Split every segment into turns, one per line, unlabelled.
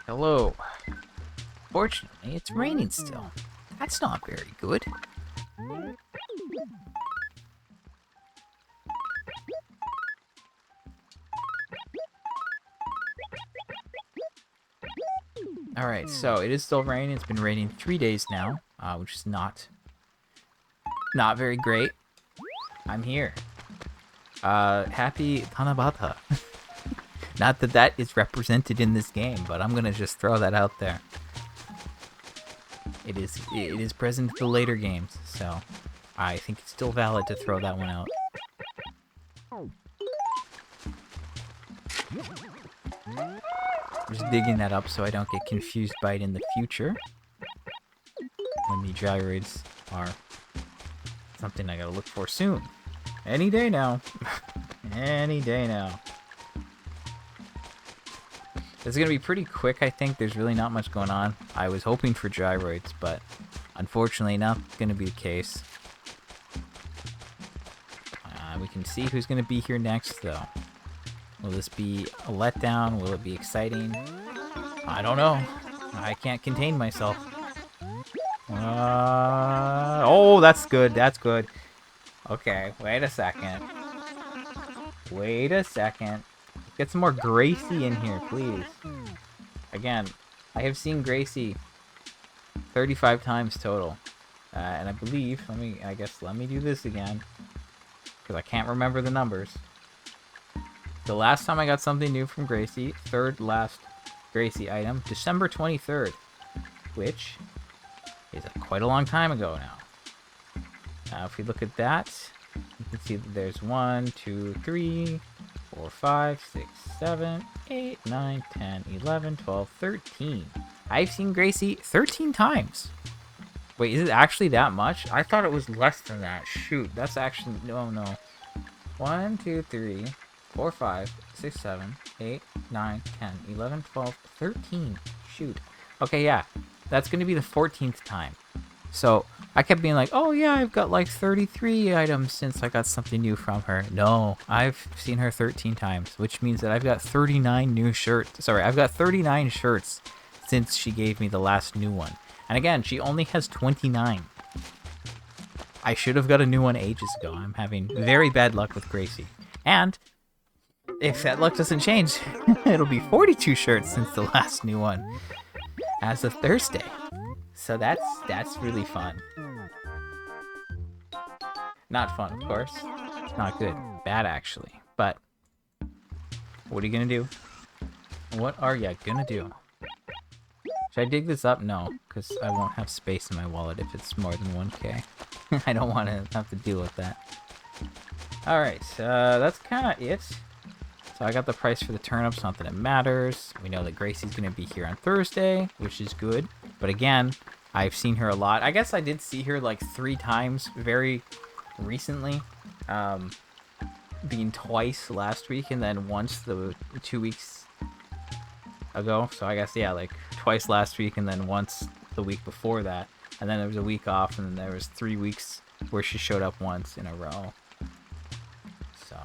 Hello. Fortunately, it's raining still. That's not very good. Alright, so it is still raining. It's been raining 3 days now, which is not very great. I'm here. Happy Tanabata. Not that that is represented in this game, but I'm gonna just throw that out there. It is present in the later games, so I think it's still valid to throw that one out. Just digging that up so I don't get confused by it in the future. When the gyroids are something I gotta look for soon. Any day now. Any day now. It's gonna be pretty quick, I think. There's really not much going on. I was hoping for gyroids, but unfortunately not gonna be the case. We can see who's gonna be here next, though. Will this be a letdown? Will it be exciting? I don't know. I can't contain myself. Oh, that's good. That's good. Okay, wait a second. Wait a second. Get some more Gracie in here, please. Again, I have seen Gracie 35 times total. And I believe, let me do this again. Because I can't remember the numbers. The last time I got something new from Gracie, third last Gracie item, December 23rd. Which is quite a long time ago now. Now, if we look at that, you can see that there's 1, 2, 3, 4, 5, 6, 7, 8, 9, 10, 11, 12, 13. I've seen Gracie 13 times. Wait, is it actually that much? I thought it was less than that. Shoot, that's actually... No. 1, 2, 3, 4, 5, 6, 7, 8, 9, 10, 11, 12, 13. Shoot. Okay, yeah. That's going to be the 14th time. So, I kept being like, oh yeah, I've got like 33 items since I got something new from her. No, I've seen her 13 times, which means that I've got 39 new shirts. Sorry, I've got 39 shirts since she gave me the last new one. And again, she only has 29. I should have got a new one ages ago. I'm having very bad luck with Gracie. And if that luck doesn't change, it'll be 42 shirts since the last new one as of Thursday. So that's really fun. Not fun, of course. Not good. Bad, actually. But what are you gonna do? What are you gonna do? Should I dig this up? No, because I won't have space in my wallet if it's more than 1K. I don't want to have to deal with that. Alright, that's kind of it. So I got the price for the turnips, not that it matters. We know that Gracie's going to be here on Thursday, which is good. But again, I've seen her a lot. I guess I did see her like 3 times very recently. Being twice last week and then once the 2 weeks ago. So I guess, yeah, like twice last week and then once the week before that. And then there was a week off and then there was 3 weeks where she showed up once in a row. So,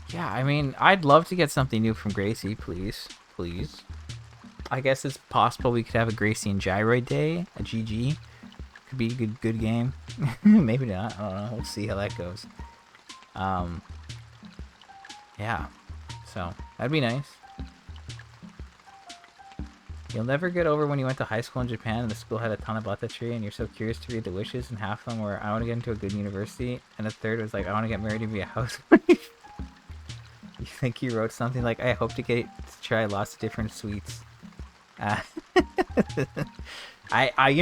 yeah, I mean, I'd love to get something new from Gracie, please. Please. I guess it's possible we could have a Gracie and Gyroid Day, a GG. Could be a good game. Maybe not. I don't know. We'll see how that goes. Yeah. So, that'd be nice. You'll never get over when you went to high school in Japan and the school had a Tanabata tree and you're so curious to read the wishes, and half of them were, I want to get into a good university, and a third was like, I want to get married and be a housewife. You think you wrote something like, I hope to get to try lots of different sweets. You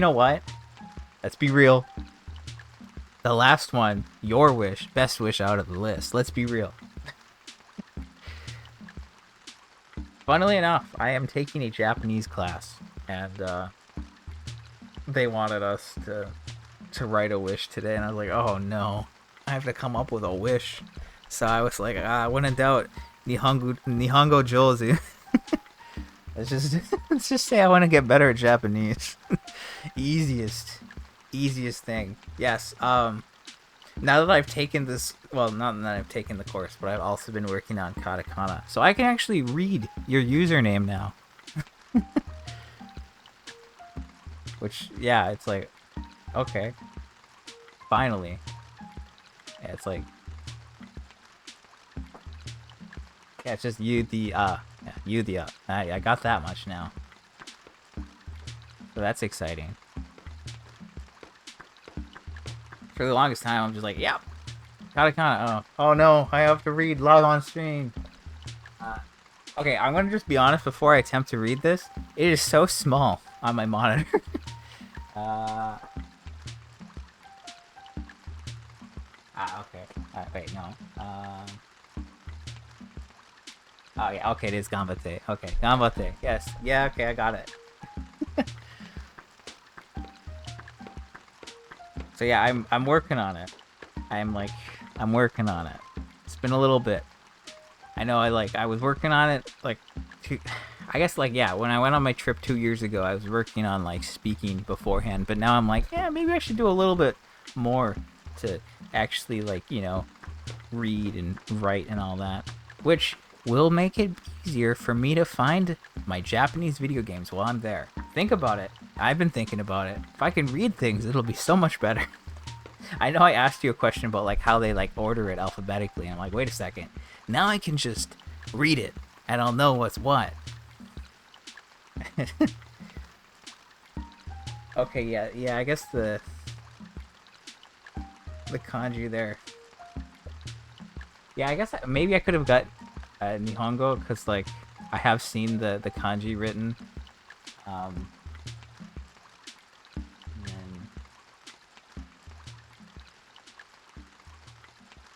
know what? Let's be real. The last one, your wish, best wish out of the list. Let's be real. Funnily enough, I am taking a Japanese class, and they wanted us to write a wish today, and I was like, oh no, I have to come up with a wish. So I was like, when in doubt, Nihongo Jozu. Let's just say I want to get better at Japanese. Easiest thing. Yes. Now that I've taken this, well, not that I've taken the course, but I've also been working on katakana, so I can actually read your username now. Which, yeah, it's like, okay, finally. Yeah, it's like, yeah, it's just you the yeah, you the I got that much now, so that's exciting. For the longest time, I'm just like, yep, katakana. Oh no, I have to read live on stream. Okay, I'm gonna just be honest before I attempt to read this. It is so small on my monitor. uh, okay. Wait, no. Oh yeah, okay, it is Gambate. Okay, Gambate. Yes. Yeah, okay, I got it. So yeah, I'm working on it. I'm working on it. It's been a little bit. I know I was working on it like I guess like yeah, when I went on my trip 2 years ago, I was working on like speaking beforehand, but now I'm like, yeah, maybe I should do a little bit more to actually like, read and write and all that, which will make it easier for me to find my Japanese video games while I'm there. Think about it. I've been thinking about it. If I can read things, it'll be so much better. I know I asked you a question about like how they like order it alphabetically. I'm like, wait a second. Now I can just read it and I'll know what's what. Okay, yeah, I guess the kanji there. Yeah, I guess maybe I could have got Nihongo because like I have seen the kanji written. And then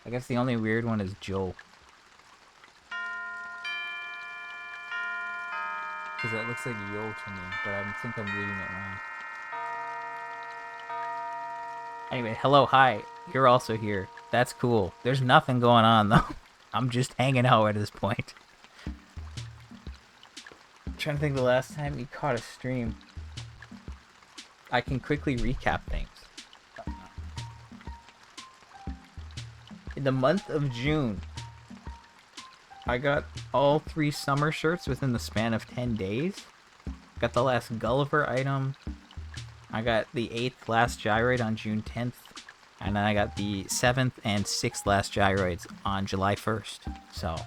I guess the only weird one is Joe. Because it looks like yo to me, but I think I'm reading it wrong. Anyway, hello, hi. You're also here. That's cool. There's nothing going on though. I'm just hanging out at this point. I'm trying to think the last time you caught a stream. I can quickly recap things. In the month of June, I got all 3 summer shirts within the span of 10 days. Got the last Gulliver item. I got the 8th last gyroid on June 10th. And then I got the 7th and 6th last gyroids on July 1st. So,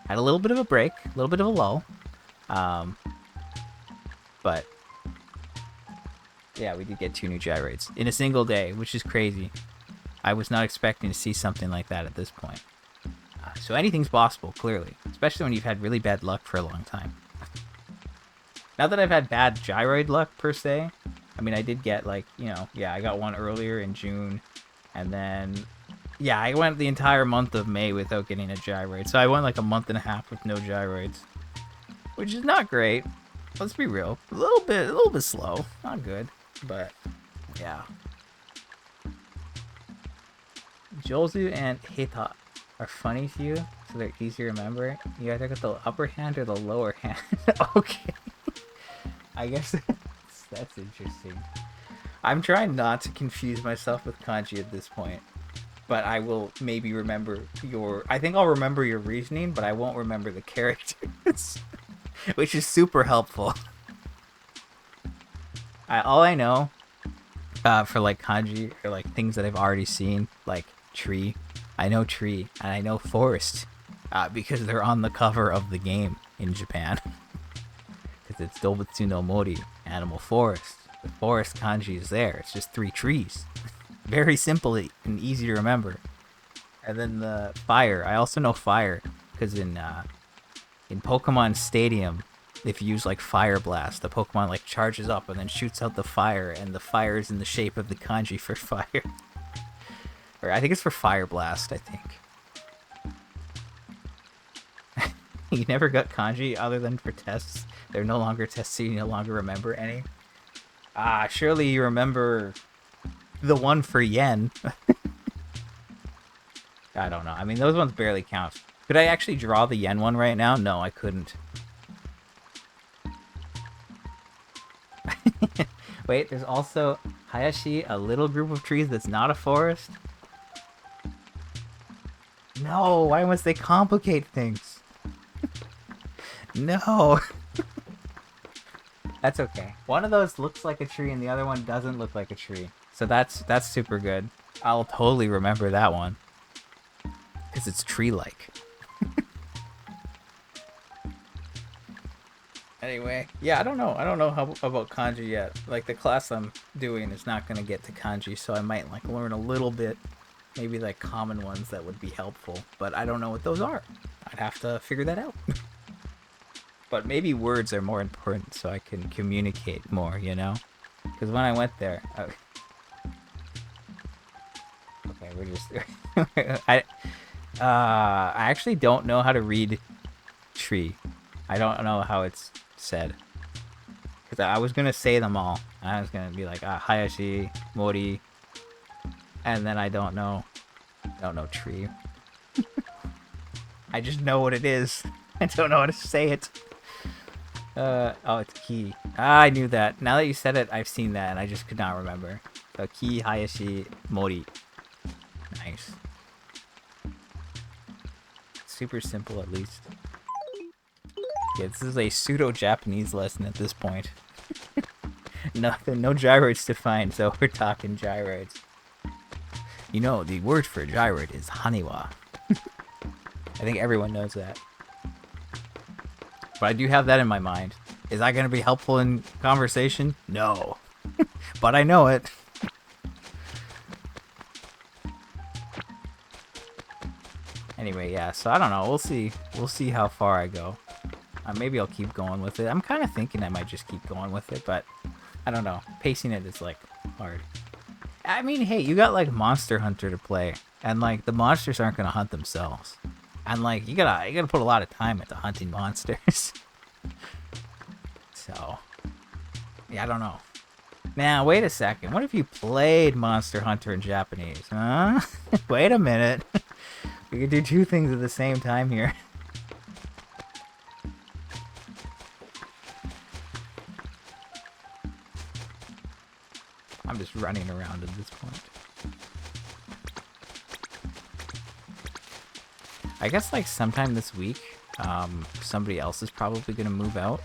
had a little bit of a break, a little bit of a lull. But, yeah, we did get 2 new gyroids in a single day, which is crazy. I was not expecting to see something like that at this point. So anything's possible, clearly. Especially when you've had really bad luck for a long time. Not that I've had bad gyroid luck, per se. I mean, I did get, like, I got one earlier in June. And then, yeah, I went the entire month of May without getting a gyroid. So I went, like, a month and a half with no gyroids. Which is not great. Let's be real. A little bit slow. Not good. But, yeah. Jozu and Hita are funny to you, so they're easy to remember. You either got the upper hand or the lower hand. Okay. I guess that's interesting. I'm trying not to confuse myself with kanji at this point. But I will maybe remember I think I'll remember your reasoning, but I won't remember the characters. Which is super helpful. All I know for like kanji are like things that I've already seen, like tree. I know tree, and I know forest, because they're on the cover of the game in Japan. Because it's Dobutsu no Mori, animal forest. The forest kanji is there. It's just 3 trees. Very simple and easy to remember. And then the fire. I also know fire, because in Pokemon Stadium, if you use like Fire Blast, the Pokemon like charges up and then shoots out the fire, and the fire is in the shape of the kanji for fire. Or I think it's for Fire Blast, I think. You never got kanji other than for tests. They're no longer tests, so you no longer remember any. Surely you remember the one for yen. I don't know. I mean, those ones barely count. Could I actually draw the yen one right now? No, I couldn't. Wait, there's also Hayashi, a little group of trees that's not a forest? No, why must they complicate things? No. That's okay. One of those looks like a tree and the other one doesn't look like a tree. So that's super good. I'll totally remember that one. Because it's tree-like. Anyway, yeah, I don't know. I don't know how about kanji yet. Like, the class I'm doing is not going to get to kanji, so I might, like, learn a little bit. Maybe, like, common ones that would be helpful. But I don't know what those are. I'd have to figure that out. But maybe words are more important so I can communicate more, you know? Because when I went there... okay, we're just... I actually don't know how to read tree. I don't know how it's said. Because I was going to say them all. I was going to be like, Hayashi, Mori, and then I don't know tree. I just know what it is. I don't know how to say it. Oh, it's Ki. I knew that. Now that you said it, I've seen that, and I just could not remember. So, Ki, Hayashi, Mori. Nice. Super simple, at least. Yeah, this is a pseudo-Japanese lesson at this point. Nothing, no gyroids to find, so we're talking gyroids. You know, the word for gyroid is haniwa. I think everyone knows that. But I do have that in my mind. Is that going to be helpful in conversation? No. But I know it. Anyway, yeah, so I don't know. We'll see. We'll see how far I go. Maybe I'll keep going with it. I'm kind of thinking I might just keep going with it, but I don't know. Pacing it is, like, hard. I mean, hey, you got, like, Monster Hunter to play, and, like, the monsters aren't going to hunt themselves. And, like, you gotta put a lot of time into hunting monsters. So, yeah, I don't know. Now, wait a second. What if you played Monster Hunter in Japanese, huh? Wait a minute. We could do two things at the same time here. I'm just running around at this point. I guess, like, sometime this week, somebody else is probably going to move out.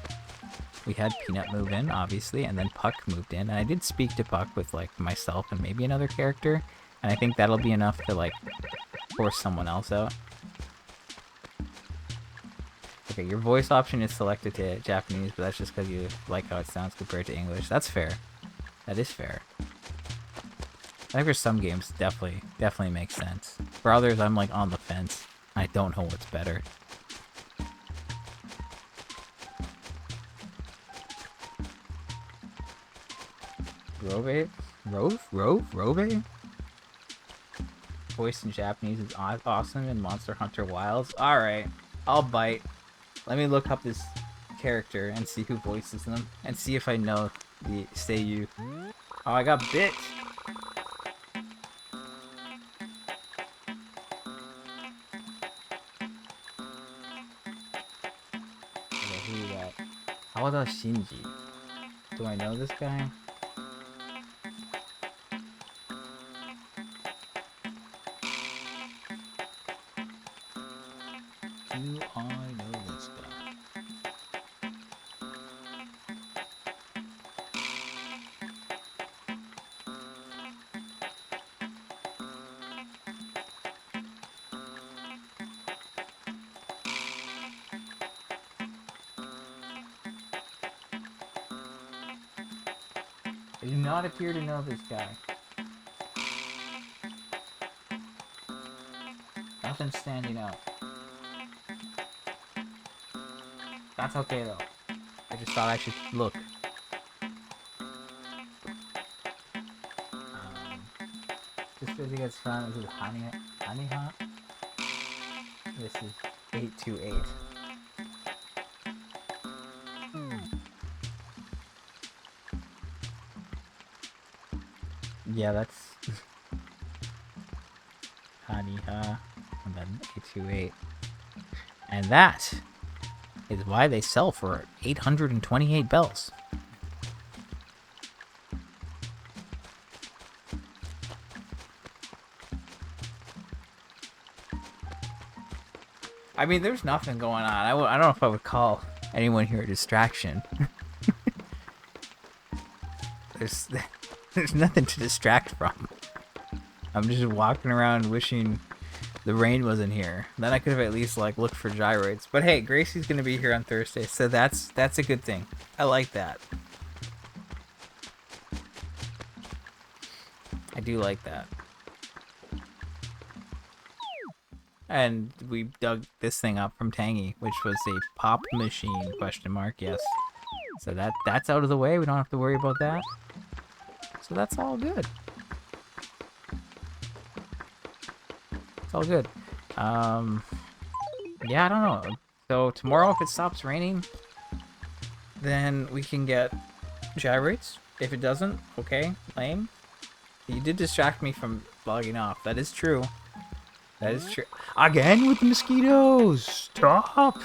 We had Peanut move in, obviously, and then Puck moved in. And I did speak to Puck with, like, myself and maybe another character. And I think that'll be enough to, like, force someone else out. Okay, your voice option is selected to Japanese, but that's just because you like how it sounds compared to English. That's fair. That is fair. I think for some games, definitely makes sense. For others, I'm, like, on the fence. I don't know what's better. Rove? Rove? Voice in Japanese is awesome in Monster Hunter Wilds. Alright, I'll bite. Let me look up this character and see who voices them. And see if I know the Seiyu. Oh, I got bit! Okay, who is that? Hawada Shinji. Do I know this guy? Do I know this guy? I do not appear to know this guy. Nothing's standing out. That's okay though. I just thought I should look. This really gets fun. This is Haniha. This is 828. Yeah, that's Haniha and then 828. And that is why they sell for 828 bells. I mean, there's nothing going on. I don't know if I would call anyone here a distraction. there's there's nothing to distract from. I'm just walking around wishing the rain wasn't here. Then I could have at least like looked for gyroids. But hey, Gracie's gonna be here on Thursday, so that's a good thing. I like that. I do like that. And we dug this thing up from Tangy, which was a pop machine, question mark, yes. So that's out of the way. We don't have to worry about that. So that's all good. It's all good. Yeah, I don't know. So tomorrow, if it stops raining, then we can get gyrates. If it doesn't, okay, lame. You did distract me from logging off. That is true. That is true. Again with the mosquitoes! Stop!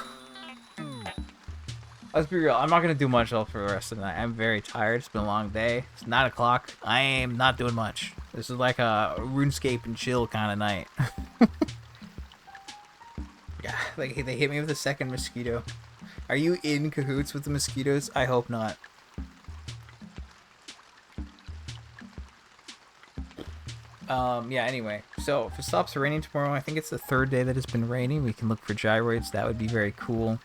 Let's be real. I'm not going to do much else for the rest of the night. I'm very tired. It's been a long day. It's 9 o'clock. I am not doing much. This is like a RuneScape and chill kind of night. Yeah, like they hit me with a second mosquito. Are you in cahoots with the mosquitoes? I hope not. Yeah, anyway. So, if it stops raining tomorrow, I think it's the third day that it's been raining. We can look for gyroids. That would be very cool.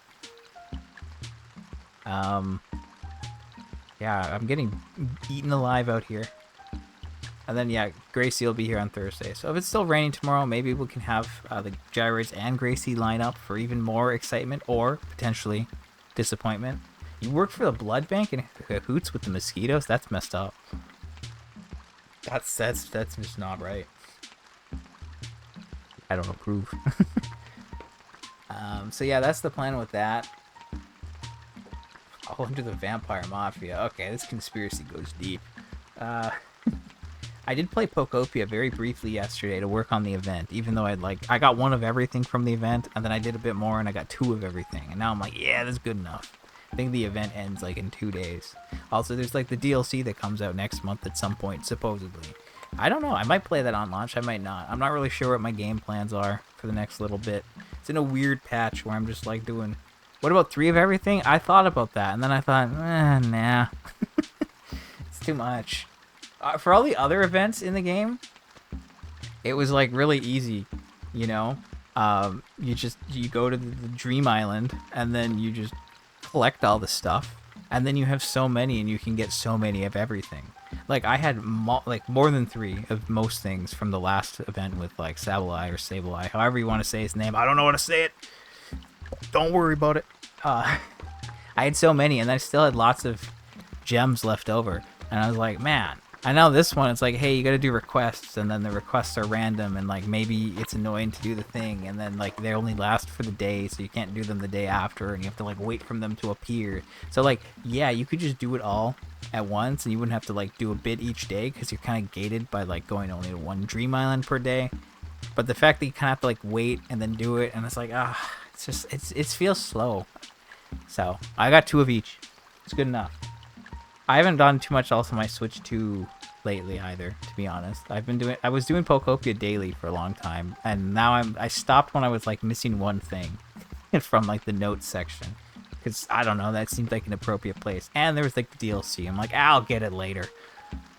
Yeah, I'm getting eaten alive out here. And then, yeah, Gracie will be here on Thursday. So if it's still raining tomorrow, maybe we can have the gyroids and Gracie line up for even more excitement or potentially disappointment. You work for the blood bank in cahoots with the mosquitoes? That's messed up. That's just not right. I don't approve. So yeah, that's the plan with that. All under the vampire mafia. Okay, this conspiracy goes deep. I did play Pokopia very briefly yesterday to work on the event, even though I got one of everything from the event, and then I did a bit more and I got 2 of everything, and now I'm like, yeah, that's good enough. I think the event ends like in 2 days. Also, there's like the DLC that comes out next month at some point, supposedly. I don't know. I might play that on launch. I might not. I'm not really sure what my game plans are for the next little bit. It's in a weird patch where I'm just like doing... What about 3 of everything? I thought about that, and then I thought, nah. It's too much. For all the other events in the game, it was like really easy, you know? You go to the Dream Island, and then you just collect all the stuff, and then you have so many, and you can get so many of everything. Like, I had more than 3 of most things from the last event with like Sableye or Sableye, however you want to say his name. I don't know how to say it. Don't worry about it. I had so many, and I still had lots of gems left over, and I was like, man. I know this one, it's like, hey, you gotta do requests, and then the requests are random, and like maybe it's annoying to do the thing, and then like they only last for the day, so you can't do them the day after, and you have to like wait for them to appear. So like, yeah, you could just do it all at once, and you wouldn't have to like do a bit each day, because you're kind of gated by like going only to 1 Dream Island per day. But the fact that you kind of have to like wait and then do it, and it's like, it's just, it feels slow. So I got 2 of each. It's good enough. I haven't done too much else on my Switch 2 lately either, to be honest. I was doing Pokopia daily for a long time, and now I stopped when I was like missing one thing from like the notes section, because I don't know, that seemed like an appropriate place. And there was like the DLC. I'm like, I'll get it later.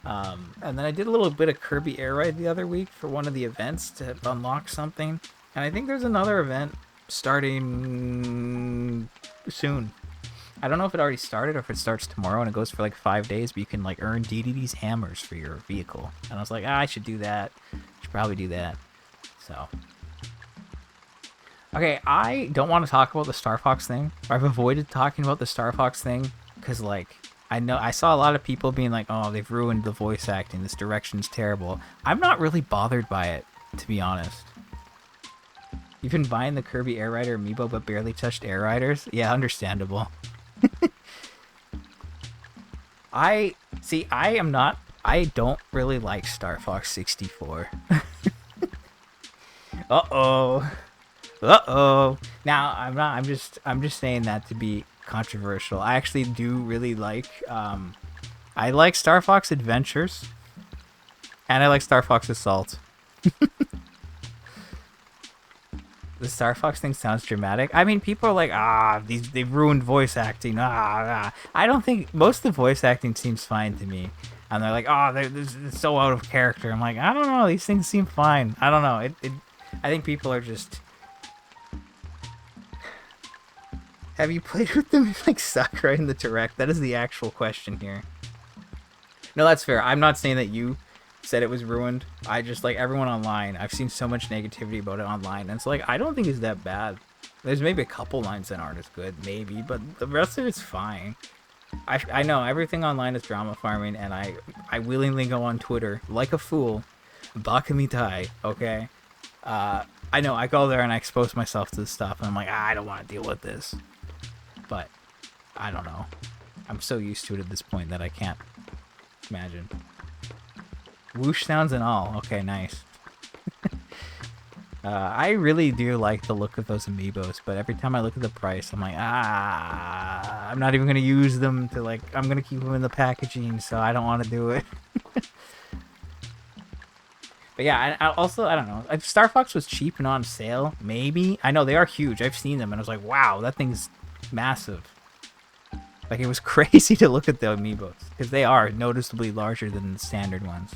And then I did a little bit of Kirby Air Ride the other week for one of the events to unlock something, and I think there's another event starting soon. I don't know if it already started or if it starts tomorrow and it goes for like 5 days, but you can like earn DDD's hammers for your vehicle. And I was like, I should do that. Should probably do that. So. Okay, I don't want to talk about the Star Fox thing. I've avoided talking about the Star Fox thing because like, I saw a lot of people being like, oh, they've ruined the voice acting. This direction's terrible. I'm not really bothered by it, to be honest. You've been buying the Kirby Air Rider amiibo but barely touched Air Riders? Yeah, understandable. I don't really like Star Fox 64. Uh-oh. Now, I'm just saying that to be controversial. I actually do really like I like Star Fox Adventures, and I like Star Fox Assault. The Star Fox thing sounds dramatic. I mean, people are like, they've ruined voice acting. I don't think most of the voice acting seems fine to me. And they're like, they're so out of character. I'm like, I don't know. These things seem fine. I don't know. I think people are just. Have you played with them like Sakurai in the Direct? That is the actual question here. No, that's fair. I'm not saying that you said it was ruined. I just like everyone online. I've seen so much negativity about it online, and it's like I don't think it's that bad. There's maybe a couple lines that aren't as good, maybe, but the rest of it's fine. I know everything online is drama farming, and I willingly go on Twitter like a fool, bakamitai. Okay, I know I go there and I expose myself to this stuff, and I'm like I don't want to deal with this, but I don't know. I'm so used to it at this point that I can't imagine. Whoosh sounds and all. Okay, nice. I really do like the look of those amiibos, but every time I look at the price, I'm like, I'm not even going to use them to, like, I'm going to keep them in the packaging, so I don't want to do it. But yeah, I don't know. If Star Fox was cheap and on sale, maybe. I know they are huge. I've seen them, and I was like, wow, that thing's massive. Like, it was crazy to look at the amiibos, because they are noticeably larger than the standard ones.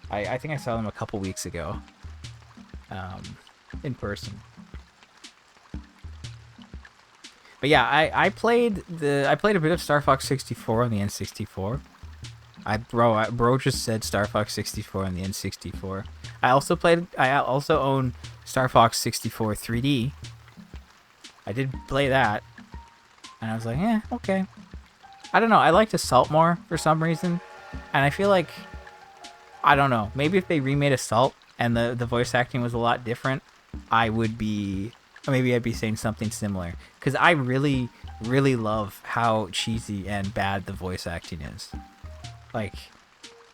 I think I saw them a couple weeks ago. In person. But yeah, I played a bit of Star Fox 64 on the N64. Bro just said Star Fox 64 on the N64. I also own Star Fox 64 3D. I did play that, and I was like, okay. I don't know. I liked Assault more for some reason, and I feel like I don't know. Maybe if they remade Assault and the voice acting was a lot different, I'd be saying something similar. Because I really, really love how cheesy and bad the voice acting is. Like,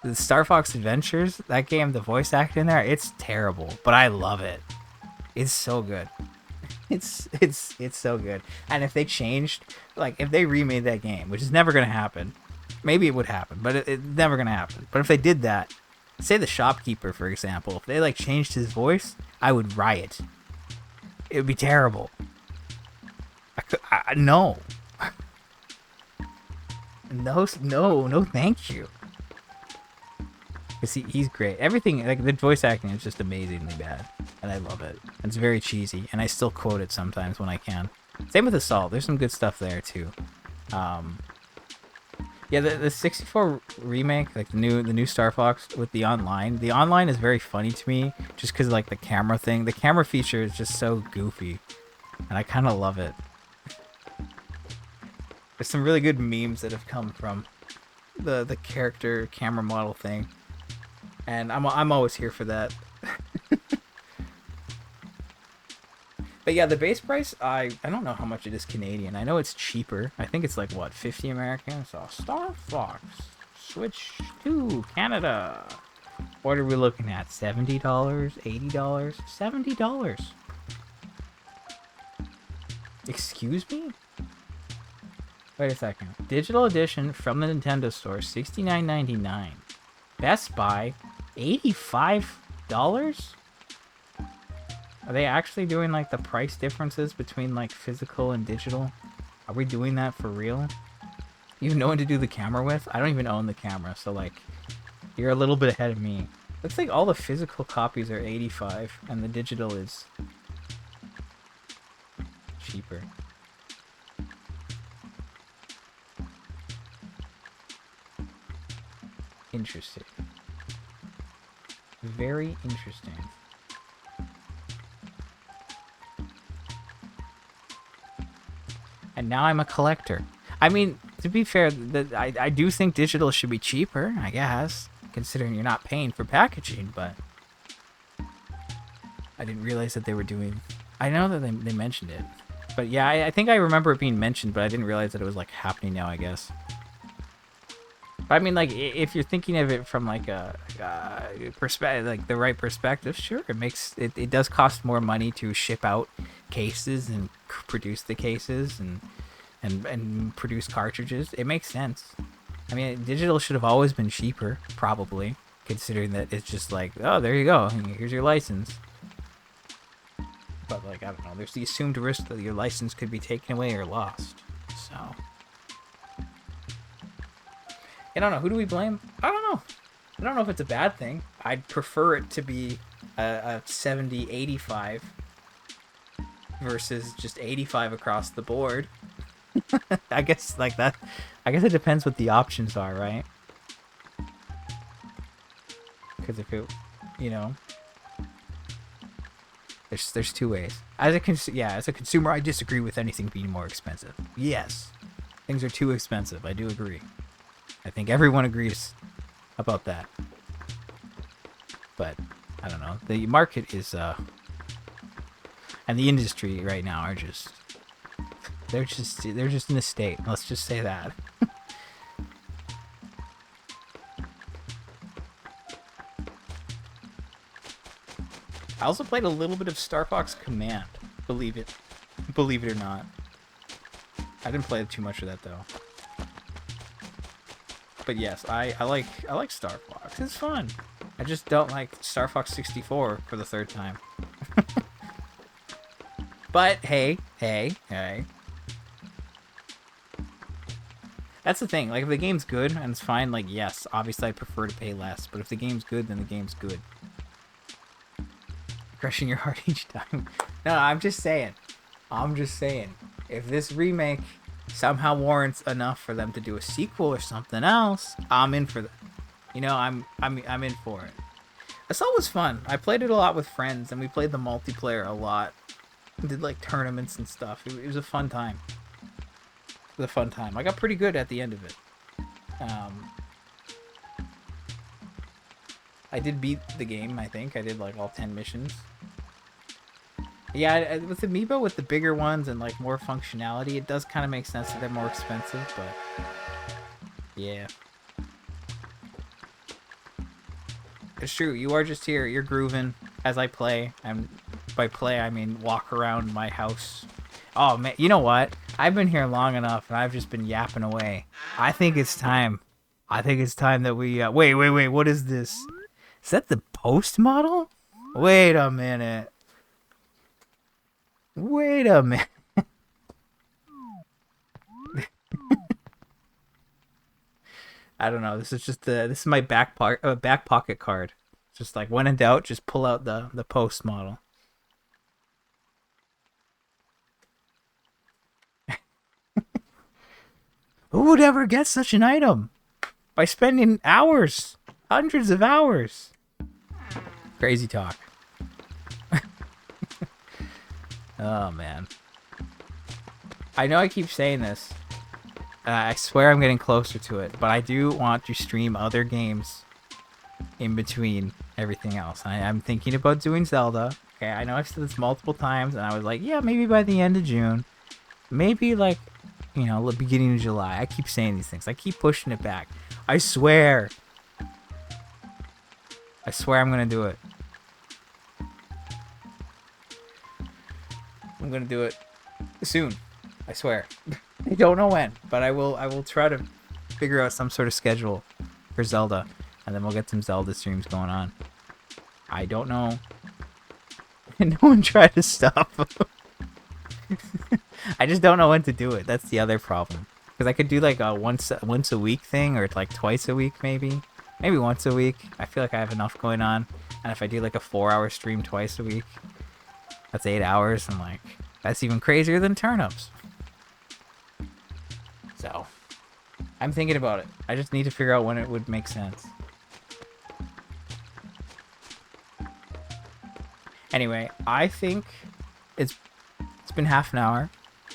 the Star Fox Adventures, that game, the voice acting there, it's terrible. But I love it. It's so good. It's so good. And if they changed, like, if they remade that game, which is never going to happen. Maybe it would happen, but it's never going to happen. But if they did that, say the shopkeeper, for example, if they like changed his voice, I would riot. It would be terrible. No. No, thank you. Cause he's great. Everything, like the voice acting is just amazingly bad, and I love it. It's very cheesy, and I still quote it sometimes when I can. Same with Assault. There's some good stuff there too. Yeah, the 64 remake, like the new Star Fox with the online. The online is very funny to me, just because like the camera thing. The camera feature is just so goofy, and I kind of love it. There's some really good memes that have come from the character camera model thing, and I'm always here for that. But yeah, the base price, I don't know how much it is Canadian. I know it's cheaper. I think it's like, what, 50 American? So Star Fox, switch to Canada. What are we looking at? $70? $80? $70. Excuse me? Wait a second. Digital edition from the Nintendo Store, $69.99. Best Buy, $85? Are they actually doing, like, the price differences between, like, physical and digital? Are we doing that for real? You know what to do the camera with? I don't even own the camera, so, like, you're a little bit ahead of me. Looks like all the physical copies are $85, and the digital is cheaper. Interesting. Very interesting. And now I'm a collector. I mean, to be fair, I do think digital should be cheaper, I guess, considering you're not paying for packaging, but I didn't realize that they were doing... I know that they mentioned it. But yeah, I think I remember it being mentioned, but I didn't realize that it was, like, happening now, I guess. But I mean, like, if you're thinking of it from, like, a perspective, like, the right perspective, sure, it does cost more money to ship out cases and produce the cases and produce cartridges. It makes sense. I mean, digital should have always been cheaper, probably, considering that it's just like, oh, there you go, here's your license. But, like, I don't know. There's the assumed risk that your license could be taken away or lost. So. I don't know. Who do we blame? I don't know. I don't know if it's a bad thing. I'd prefer it to be a 70-85 versus just 85 across the board. I guess, like, that. I guess it depends what the options are, right? Because if it, you know, there's two ways. As a consumer, I disagree with anything being more expensive. Yes, things are too expensive. I do agree. I think everyone agrees about that. But I don't know. The market is and the industry right now are just they're just in a state. Let's just say that. I also played a little bit of Star Fox Command. Believe it or not. I didn't play too much of that though. But yes, I like Star Fox. It's fun. I just don't like Star Fox 64 for the third time. But hey. That's the thing. Like, if the game's good and it's fine, like, yes, obviously I'd prefer to pay less. But if the game's good, then the game's good. Crushing your heart each time. No, I'm just saying. If this remake somehow warrants enough for them to do a sequel or something else, I'm in for that. You know, I'm in for it. Assault was fun. I played it a lot with friends, and we played the multiplayer a lot. We did, like, tournaments and stuff. It was a fun time. I got pretty good at the end of it. I did beat the game, I think. I did, like, all 10 missions. Yeah, with Amiibo, with the bigger ones and, like, more functionality, it does kind of make sense that they're more expensive, but yeah. It's true, you are just here, you're grooving as I play, and by play I mean walk around my house. Oh man, you know what? I've been here long enough and I've just been yapping away. I think it's time that we, wait, what is this? Is that the post model? Wait a minute. I don't know. This is my back pocket card. Just like, when in doubt, just pull out the post model. Who would ever get such an item? By spending hours, hundreds of hours. Crazy talk. Oh man. I know I keep saying this. I swear I'm getting closer to it, but I do want to stream other games in between everything else. I'm thinking about doing Zelda. Okay, I know I've said this multiple times, and I was like, yeah, maybe by the end of June. Maybe, like, you know, the beginning of July. I keep saying these things. I keep pushing it back. I swear I'm gonna do it. I'm gonna do it soon. I swear. I don't know when, but I will try to figure out some sort of schedule for Zelda, and then we'll get some Zelda streams going on. I don't know. No one tried to stop. I just don't know when to do it. That's the other problem. Because I could do like a once a week thing, or like twice a week maybe. Maybe once a week. I feel like I have enough going on. And if I do like a 4-hour stream twice a week, that's 8 hours, and like that's even crazier than turnips. So I'm thinking about it. I just need to figure out when it would make sense. Anyway, I think it's been half an hour.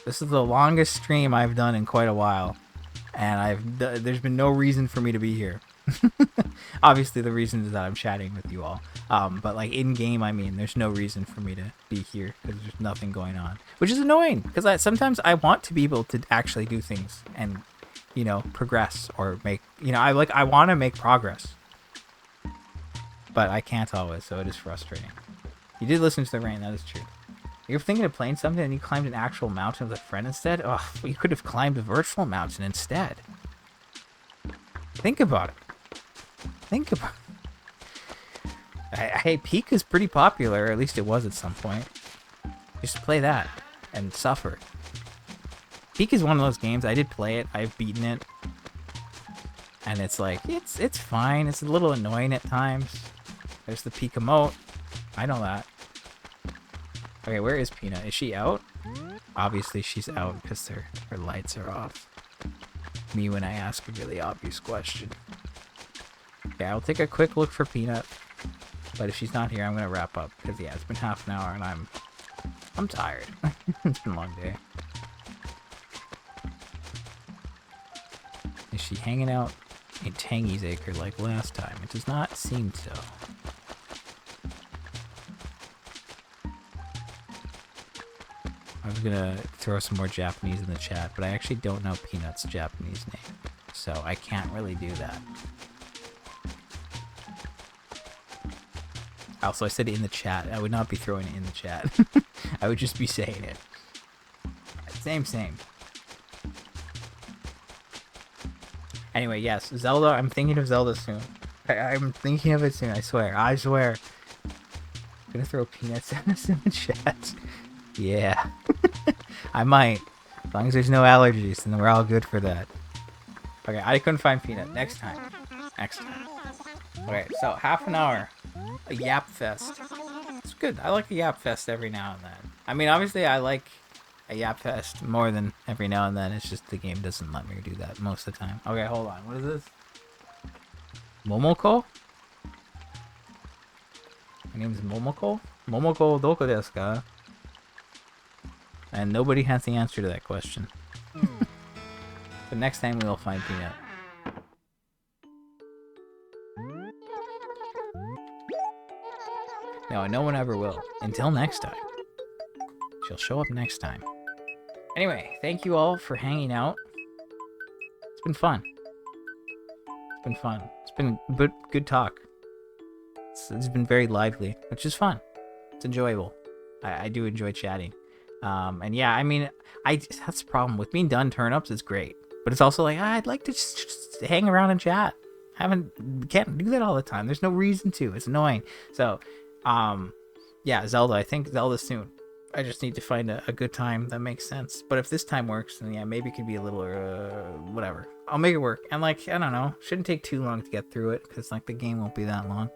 This is the longest stream I've done in quite a while, and there's been no reason for me to be here. Obviously, the reason is that I'm chatting with you all. But like in game, I mean, there's no reason for me to be here because there's nothing going on, which is annoying because sometimes I want to be able to actually do things and, you know, progress or make, you know, I want to make progress, but I can't always, so it is frustrating. You did listen to the rain, that is true. You're thinking of playing something and you climbed an actual mountain with a friend instead? Oh, well, you could have climbed a virtual mountain instead. Think about it. Hey, Peak is pretty popular, or at least it was at some point. Just play that and suffer. Peak is one of those games. I did play it. I've beaten it. And it's like, it's fine. It's a little annoying at times. There's the Peak emote. I know that. Okay, where is Peanut? Is she out? Obviously she's out because her lights are off. Me when I ask a really obvious question. Okay, I'll take a quick look for Peanut. But if she's not here, I'm gonna wrap up. Because yeah, it's been half an hour and I'm tired. It's been a long day. Is she hanging out in Tangy's Acre like last time? It does not seem so. I was gonna throw some more Japanese in the chat, but I actually don't know Peanut's Japanese name. So I can't really do that. Also, I said in the chat. I would not be throwing it in the chat. I would just be saying it. Same. Anyway, yes, Zelda. I'm thinking of Zelda soon. I'm thinking of it soon. I swear. I'm gonna throw Peanuts in the chat. Yeah. I might. As long as there's no allergies, then we're all good for that. Okay, I couldn't find Peanut. Next time. Okay, so half an hour. A Yap Fest. It's good. I like a Yap Fest every now and then. I mean, obviously I like a Yap Fest more than every now and then. It's just the game doesn't let me do that most of the time. Okay, hold on. What is this? Momoko? My name is Momoko? Momoko doko desu ka? And nobody has the answer to that question. But next time we will find Peanut. No one ever will. Until next time. She'll show up next time. Anyway, thank you all for hanging out. It's been fun. It's been good talk. It's been very lively, which is fun. It's enjoyable. I do enjoy chatting. And yeah, I mean, that's the problem. With being done turnips, it's great. But it's also like, I'd like to just hang around and chat. Can't do that all the time. There's no reason to. It's annoying. So, yeah, Zelda. I think Zelda soon. I just need to find a good time that makes sense. But if this time works, then yeah, maybe it could be a little, whatever. I'll make it work. And like, I don't know. Shouldn't take too long to get through it, because like the game won't be that long.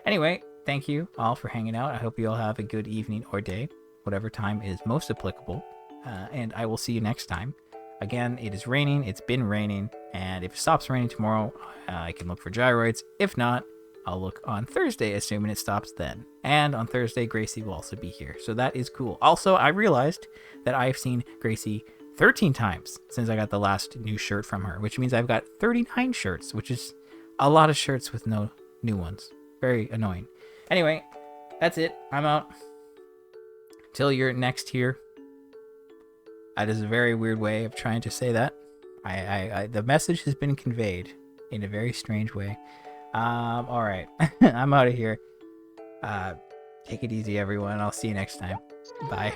Anyway, thank you all for hanging out. I hope you all have a good evening or day, whatever time is most applicable. And I will see you next time. Again, it is raining. It's been raining. And if it stops raining tomorrow, I can look for gyroids. If not, I'll look on Thursday, assuming it stops then. And on Thursday, Gracie will also be here. So that is cool. Also, I realized that I've seen Gracie 13 times since I got the last new shirt from her, which means I've got 39 shirts, which is a lot of shirts with no new ones. Very annoying. Anyway, that's it. I'm out. Till you're next here. That is a very weird way of trying to say that. The message has been conveyed in a very strange way. All right. I'm out of here. Take it easy, everyone. I'll see you next time. Bye.